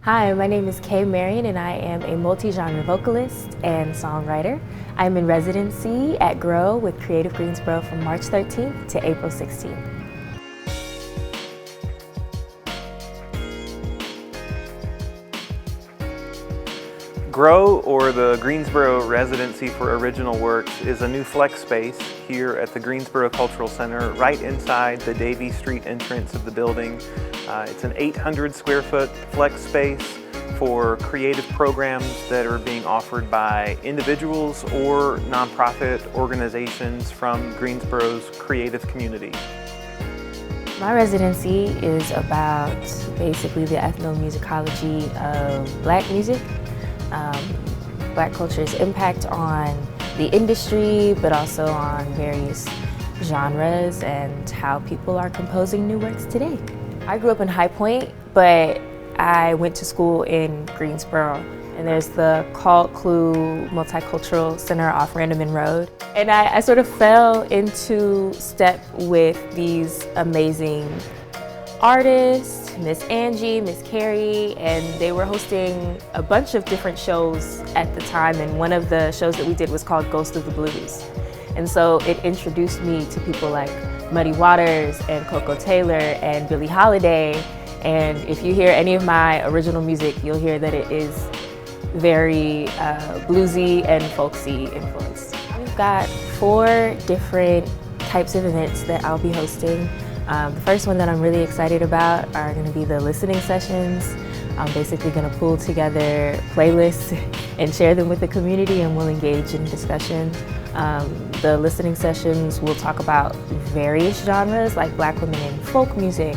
Hi, my name is Kay Marion and I am a multi-genre vocalist and songwriter. I'm in residency at Grow with Creative Greensboro from March 13th to April 16th. Grow, or the Greensboro Residency for Original Works, is a new flex space here at the Greensboro Cultural Center, right inside the Davie Street entrance of the building. It's an 800 square foot flex space for creative programs that are being offered by individuals or nonprofit organizations from Greensboro's creative community. My residency is about basically the ethnomusicology of Black music. Black culture's impact on the industry, but also on various genres and how people are composing new works today. I grew up in High Point, but I went to school in Greensboro, and there's the Cult Clue Multicultural Center off Randaman Road. And I sort of fell into step with these amazing artists, Miss Angie, Miss Carrie, and they were hosting a bunch of different shows at the time, and one of the shows that we did was called Ghost of the Blues. And so it introduced me to people like Muddy Waters and Coco Taylor and Billie Holiday, and if you hear any of my original music, you'll hear that it is very bluesy and folksy influenced. We've got 4 different types of events that I'll be hosting. The first one that I'm really excited about are going to be the listening sessions. I'm basically going to pull together playlists and share them with the community, and we'll engage in discussion. The listening sessions will talk about various genres like Black women in folk music,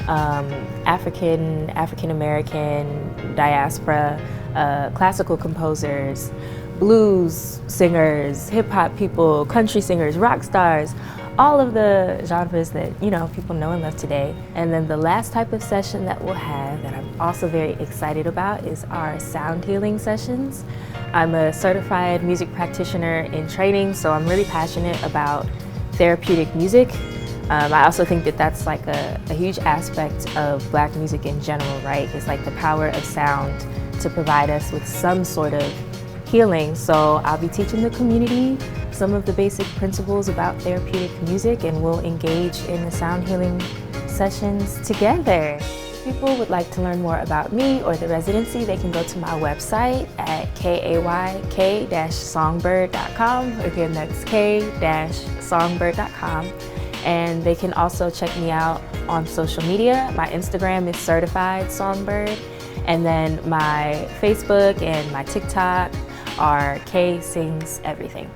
African American, diaspora, classical composers, blues singers, hip hop people, country singers, rock stars, all of the genres that people know and love today. And then the last type of session that we'll have that I'm also very excited about is our sound healing sessions. I'm a certified music practitioner in training, so I'm really passionate about therapeutic music. I also think that that's like a huge aspect of Black music in general, right? It's like the power of sound to provide us with some sort of healing. So I'll be teaching the community some of the basic principles about therapeutic music, and we'll engage in the sound healing sessions together. If people would like to learn more about me or the residency, they can go to my website at kayk-songbird.com. Again, that's k-songbird.com. And they can also check me out on social media. My Instagram is Certified Songbird, and then my Facebook and my TikTok are Kay Sings Everything.